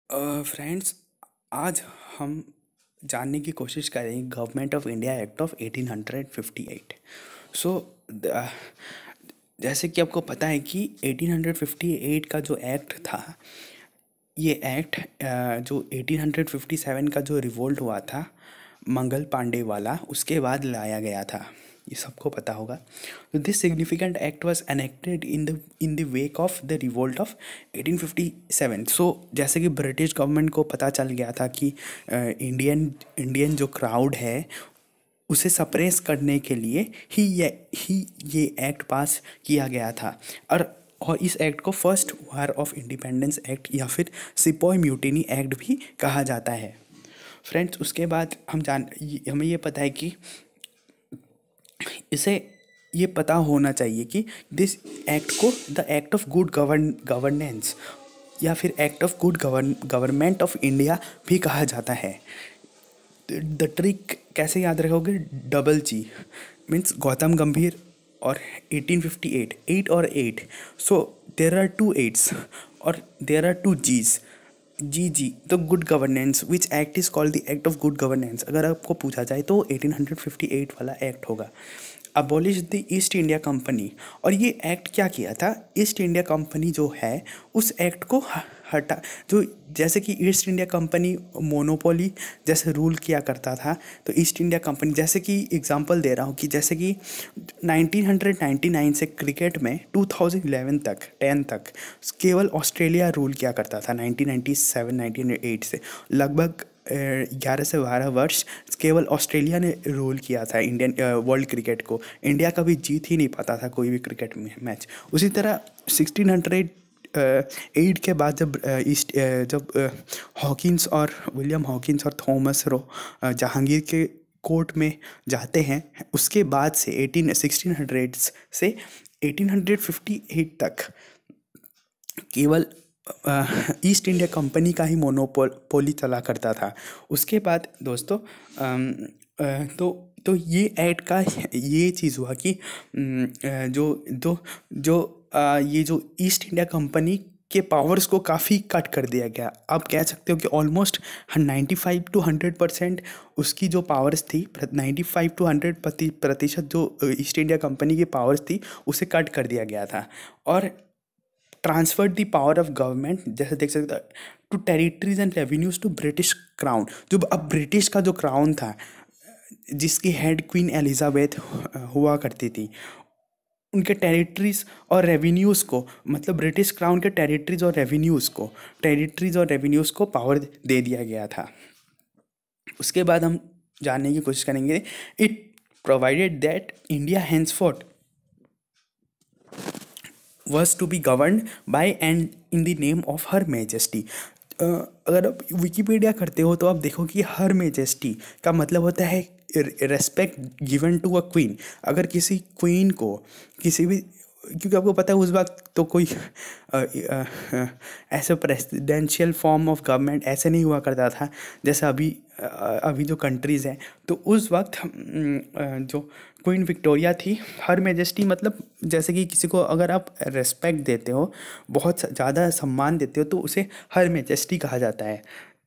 Friends, आज हम जानने की कोशिश करेंगे government of India act of 1858। सो जैसे कि आपको पता है कि 1858 का जो एक्ट था, ये एक्ट जो 1857 का जो रिवोल्ट हुआ था मंगल पांडे वाला, उसके बाद लाया गया था। ये सबको पता होगा। तो this significant act was enacted in the wake of the revolt of 1857। सो जैसे कि ब्रिटिश गवर्नमेंट को पता चल गया था कि इंडियन इंडियन जो क्राउड है उसे सप्रेस करने के लिए ही ये एक्ट पास किया गया था। और इस एक्ट को first war of independence act या फिर सिपॉय म्यूटिनी एक्ट भी कहा जाता है। फ्रेंड्स, उसके बाद हमें ये पता है कि इसे ये पता होना चाहिए कि दिस एक्ट को the act of good governance या फिर act of good government of India भी कहा जाता है। द ट्रिक कैसे याद रखोगे? डबल जी मीन्स गौतम गंभीर और 1858, 8 और 8। सो देर आर टू एट्स और देर आर टू जीज। जी तो good governance, which act is called the act of good governance, अगर आपको पूछा जाए तो 1858 वाला एक्ट होगा। Abolish the east India company. और ये एक्ट क्या किया था? ईस्ट इंडिया कंपनी जो है उस एक्ट को हटा, जो जैसे कि ईस्ट इंडिया कंपनी मोनोपोली जैसे रूल किया करता था, तो ईस्ट इंडिया कंपनी, जैसे कि एग्जांपल दे रहा हूँ कि जैसे कि 1999 से क्रिकेट में 2011 तक 10 तक केवल ऑस्ट्रेलिया रूल किया करता था। 1997 1908 से लगभग 11 से 12 वर्ष केवल ऑस्ट्रेलिया ने रूल किया था इंडियन वर्ल्ड क्रिकेट को। इंडिया कभी जीत ही नहीं पाता था कोई भी क्रिकेट मैच। उसी तरह 1608 के बाद जब हॉकिंस और विलियम हॉकिंस और थॉमस रो जहांगीर के कोर्ट में जाते हैं, उसके बाद से 1600 से 1858 तक केवल ईस्ट इंडिया कंपनी का ही मोनोपोली चला करता था। उसके बाद दोस्तों तो ये एक्ट का ये चीज़ हुआ कि जो जो जो ये जो ईस्ट इंडिया कंपनी के पावर्स को काफ़ी कट कर दिया गया। आप कह सकते हो कि ऑलमोस्ट 95 to 100% उसकी जो पावर्स थी, 95 to 100% जो ईस्ट इंडिया कंपनी की पावर्स थी उसे कट कर दिया गया था। और transferred the power of government, जैसे देख सकते हो, to territories and revenues to British crown. जो अब ब्रिटिश का जो क्राउन था, जिसकी हेड क्वीन एलिजाबेथ हुआ करती थी, उनके टेरिटरीज और रेवेन्यूज़ को, मतलब ब्रिटिश क्राउन के टेरिटरीज और रेवेन्यूज़ को पावर दे दिया गया था। उसके बाद हम जानने की कोशिश करेंगे, it provided that India henceforth was to be governed by and in the name of her majesty। अगर आप विकीपीडिया करते हो तो आप देखो कि हर मेजेस्टी का मतलब होता है respect given to a queen. अगर किसी क्वीन को किसी भी, क्योंकि आपको पता है उस वक्त तो कोई ऐसे प्रेसिडेंशियल फॉर्म ऑफ गवर्नमेंट ऐसे नहीं हुआ करता था जैसे अभी जो कंट्रीज़ हैं। तो उस वक्त जो क्वीन विक्टोरिया थी, हर मेजेस्टी मतलब जैसे कि किसी को अगर आप रेस्पेक्ट देते हो, बहुत ज़्यादा सम्मान देते हो, तो उसे हर मेजेस्टी कहा जाता है।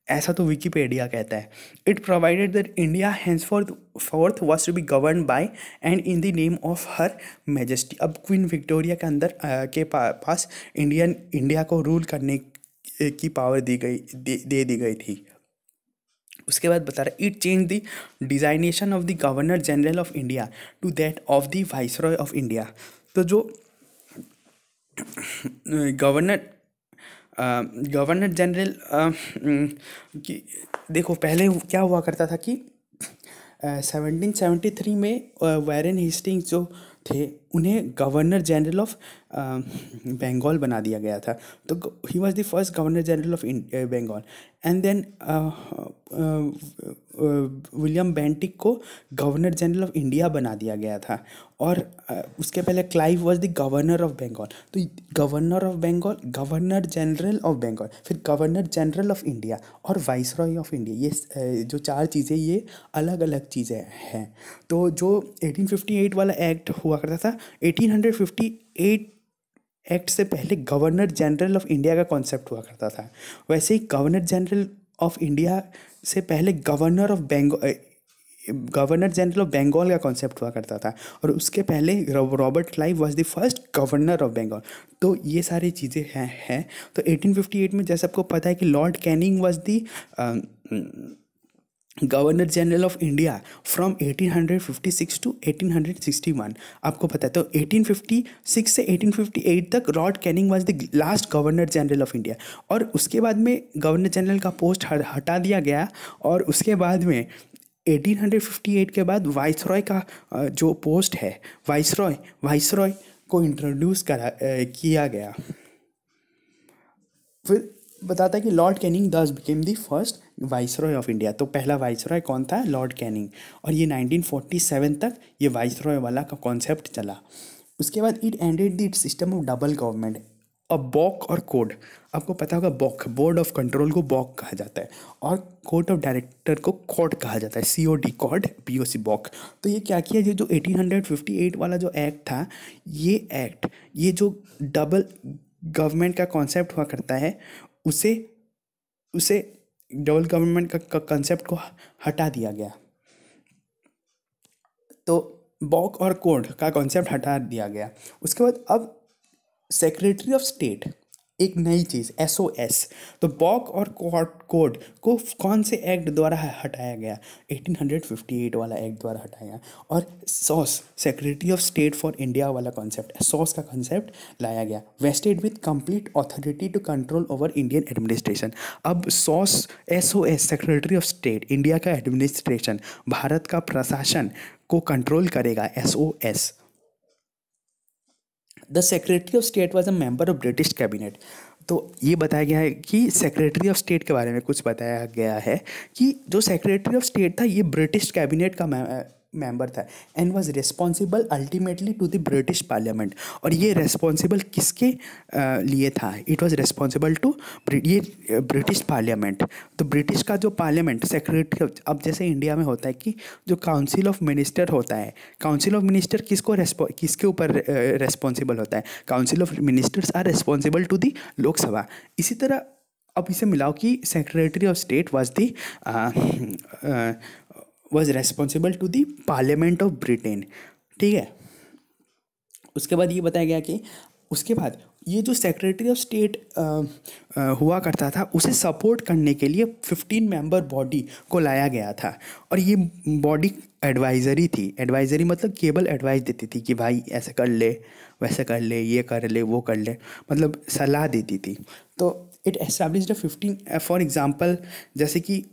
ऐसा तो विकीपीडिया कहता है। It provided that India henceforth was to be governed by and in the name of her majesty। अब क्वीन विक्टोरिया के अंदर पास इंडिया को रूल करने की पावर दे दी गई थी। उसके बाद बता रहा है, it change the designation of the governor general of India to that of the viceroy of India. तो जो गवर्नर गवर्नर जनरल की, देखो पहले क्या हुआ करता था कि 1773 में वैरन हेस्टिंग्स जो थे उन्हें गवर्नर जनरल ऑफ बंगाल बना दिया गया था। तो he was the first governor general of Bengal. And then William Bentinck को गवर्नर जनरल ऑफ इंडिया बना दिया गया था। और उसके पहले Clive was the governor of Bengal. तो governor of Bengal, governor general of Bengal, फिर गवर्नर जनरल ऑफ इंडिया और वाइसरॉय ऑफ इंडिया, ये जो चार चीज़ें, ये अलग अलग चीज़ें हैं। तो जो 1858 वाला एक्ट हुआ करता था, 1858 एक्ट से पहले गवर्नर जनरल ऑफ इंडिया का कॉन्सेप्ट हुआ करता था। वैसे ही गवर्नर जनरल ऑफ इंडिया से पहले गवर्नर जनरल ऑफ बंगाल का कॉन्सेप्ट हुआ करता था, और उसके पहले Robert Clive was the first governor of Bengal. तो ये सारी चीज़ें हैं। तो 1858 में जैसे आपको पता है कि Lord Canning was the governor general of India from 1856 to 1861। आपको पता है, तो 1856 से 1858 तक Lord Canning was the last governor general of India, और उसके बाद में गवर्नर जनरल का पोस्ट हटा दिया गया, और उसके बाद में 1858 के बाद वाइसरॉय का जो पोस्ट है, वाइसरॉय को इंट्रोड्यूस किया गया। फिर बताता है कि लॉर्ड कैनिंग दस became the first viceroy of India. तो पहला वाइसरॉय कौन था? Lord Canning. और ये 1947 तक ये वाइसरॉय वाला का कॉन्सेप्ट चला। उसके बाद it ended the system of double government. अब बॉक और कोड, आपको पता होगा, बॉक बोर्ड ऑफ कंट्रोल को बॉक कहा जाता है, और कोर्ट ऑफ डायरेक्टर को कॉड कहा जाता है, COD, कॉड, BOC, बॉक। तो ये क्या किया, ये जो 1858 वाला जो एक्ट था, ये जो डबल गवर्नमेंट का कॉन्सेप्ट हुआ करता है, उसे डबल गवर्नमेंट का कंसेप्ट को हटा दिया गया। तो बॉक और कोड का कॉन्सेप्ट हटा दिया गया। उसके बाद अब सेक्रेटरी ऑफ स्टेट, एक नई चीज़, SOS। तो बॉक और कोड को कौन से एक्ट द्वारा हटाया गया? 1858 वाला एक्ट द्वारा हटाया। और SOS, secretary of state for India वाला कॉन्सेप्ट, सॉस का कॉन्सेप्ट लाया गया। Vested with complete authority to control over Indian administration. अब SOS, secretary of state, India का एडमिनिस्ट्रेशन, भारत का प्रशासन को कंट्रोल करेगा, SOS। The secretary of state was a member of British cabinet. तो ये बताया गया है कि सेक्रेटरी ऑफ स्टेट के बारे में कुछ बताया गया है कि जो सेक्रेटरी ऑफ स्टेट था, ये ब्रिटिश कैबिनेट का मेंबर था, and was responsible ultimately to the British parliament. और ये रिस्पॉन्सिबल किसके लिए था? इट वाज रिस्पॉन्सिबल टू ये ब्रिटिश पार्लियामेंट। तो ब्रिटिश का जो पार्लियामेंट, सेक्रेटरी, अब जैसे इंडिया में होता है कि जो काउंसिल ऑफ मिनिस्टर होता है, काउंसिल ऑफ मिनिस्टर किसके ऊपर रिस्पॉन्सिबल होता है? Council of ministers are responsible to the Lok Sabha. इसी तरह अब इसे मिलाओ कि secretary of state was responsible to the parliament of Britain. ठीक है। उसके बाद ये बताया गया कि उसके बाद ये जो सेक्रेटरी ऑफ स्टेट हुआ करता था, उसे सपोर्ट करने के लिए 15 मेंबर बॉडी को लाया गया था। और ये बॉडी एडवाइजरी थी। एडवाइजरी मतलब केवल एडवाइस देती थी कि भाई ऐसे कर ले, वैसे कर ले, ये कर ले, वो कर ले, मतलब सलाह देती थी। तो इट एस्टैब्लिश्ड 15, फॉर एग्जांपल, जैसे कि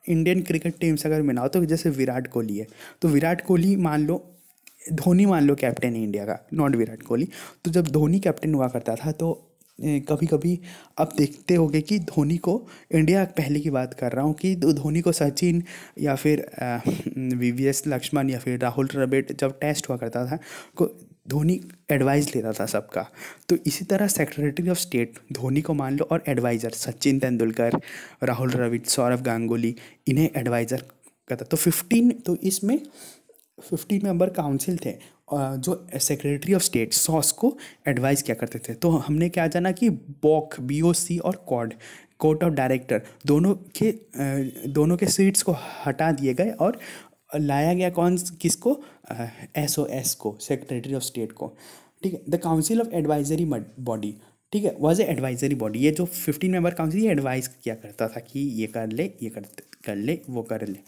इंडियन क्रिकेट टीम्स अगर मिलाओ, तो जैसे विराट कोहली है, तो विराट कोहली मान लो, धोनी मान लो कैप्टन है इंडिया का, नॉट विराट कोहली। तो जब धोनी कैप्टन हुआ करता था, तो कभी कभी आप देखते होंगे कि धोनी को, इंडिया पहले की बात कर रहा हूँ, कि धोनी को सचिन या फिर VVS लक्ष्मण या फिर राहुल द्रविड़, जब टेस्ट हुआ करता था, को धोनी एडवाइस लेता था सबका। तो इसी तरह सेक्रेटरी ऑफ स्टेट धोनी को मान लो, और एडवाइज़र सचिन तेंदुलकर, राहुल द्रविड़, सौरव गांगुली, इन्हें एडवाइज़र करता। तो 15, तो इसमें 15 मेंबर काउंसिल थे जो सेक्रेटरी ऑफ स्टेट सॉस को एडवाइस क्या करते थे। तो हमने क्या जाना कि बॉक, BOC और कोर्ट ऑफ डायरेक्टर, दोनों के सीट्स को हटा दिए गए, और लाया गया किसको? SOS को, सेक्रेटरी ऑफ स्टेट को। ठीक है। The council of advisory body, ठीक है, वॉज ए एडवाइजरी बॉडी। ये जो 15 मेंबर काउंसिल, ये एडवाइस किया करता था कि ये कर ले, ये कर ले, वो कर ले।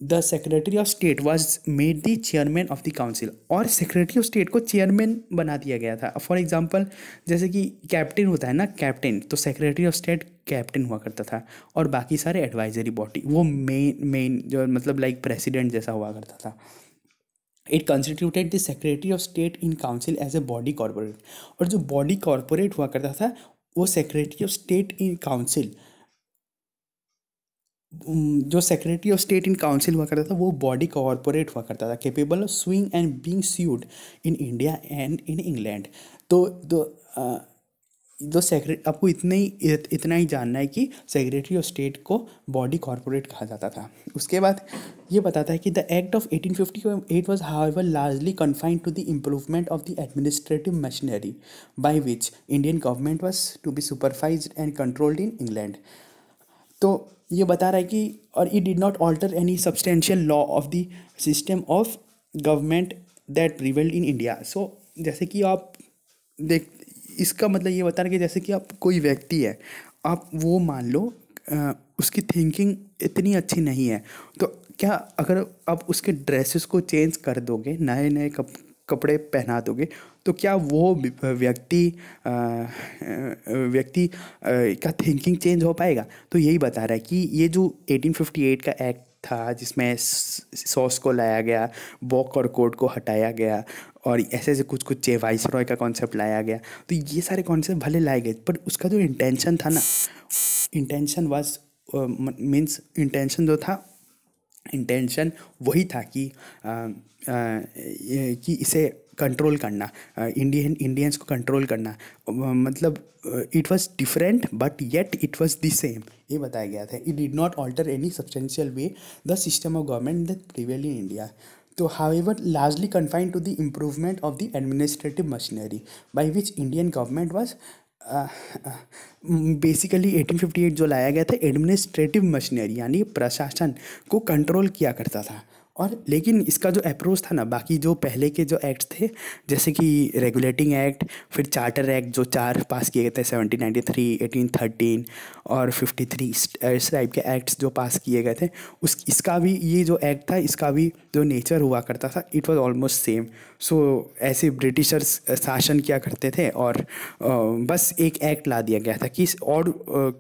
The secretary of state was made the chairman of the council. और सेक्रेटरी ऑफ स्टेट को चेयरमैन बना दिया गया था। फॉर एग्जांपल, जैसे कि कैप्टन होता है ना, कैप्टन, तो सेक्रेटरी ऑफ स्टेट कैप्टन हुआ करता था, और बाकी सारे एडवाइजरी बॉडी, वो मेन जो मतलब लाइक प्रेसिडेंट जैसा हुआ करता था। It constituted the secretary of state in council as a body corporate. और जो बॉडी कॉर्पोरेट हुआ करता था, वो secretary of state in council, जो secretary of state in council हुआ करता था, वो बॉडी कॉर्पोरेट हुआ करता था, capable of suing and being sued in India and in England. तो तो आपको इतना ही जानना है कि सेक्रेटरी ऑफ स्टेट को बॉडी कॉर्पोरेट कहा जाता था। उसके बाद ये बताता है कि the act of 1858 was however largely confined to the improvement of the administrative machinery by which Indian government was to be supervised and controlled in England. तो ये बता रहा है कि और it did not alter any substantial law of the system of government that prevailed in India. So जैसे कि आप देख, इसका मतलब ये बता रहा है कि जैसे कि आप कोई व्यक्ति है, आप वो मान लो उसकी थिंकिंग इतनी अच्छी नहीं है, तो क्या अगर आप उसके ड्रेसेस को चेंज कर दोगे, नए नए कपड़े पहना दोगे, तो क्या वो व्यक्ति का थिंकिंग चेंज हो पाएगा? तो यही बता रहा है कि ये जो 1858 का एक्ट था जिसमें सॉस को लाया गया, बॉक और कोड को हटाया गया और ऐसे ऐसे कुछ कुछ वाइस रॉय का कॉन्सेप्ट लाया गया, तो ये सारे कॉन्सेप्ट भले लाए गए, पर उसका जो इंटेंशन था ना, इंटेंशन वाज मीन्स इंटेंशन जो था, इंटेंशन वही था कि इसे कंट्रोल करना, इंडियंस को कंट्रोल करना, मतलब it was different but yet it was the same, ये बताया गया था। It did not alter any substantial way the system of government that prevail in India. तो however largely confined to the improvement of the administrative machinery by which Indian government was basically 1858 जो लाया गया था administrative machinery यानी प्रशासन को control किया करता था। और लेकिन इसका जो अप्रोच था ना, बाकी जो पहले के जो एक्ट्स थे जैसे कि रेगुलेटिंग एक्ट, फिर चार्टर एक्ट जो 4 पास किए गए थे 1793, 1813 और 53, इस टाइप के एक्ट्स जो पास किए गए थे, इसका भी ये जो एक्ट था इसका भी जो नेचर हुआ करता था इट वाज ऑलमोस्ट सेम। सो ऐसे ब्रिटिशर्स शासन किया करते थे और बस एक एक्ट ला दिया गया था कि और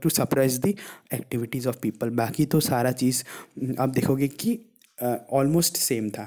to suppress the activities of people, बाकी तो सारा चीज़ आप देखोगे कि ऑलमोस्ट सेम था।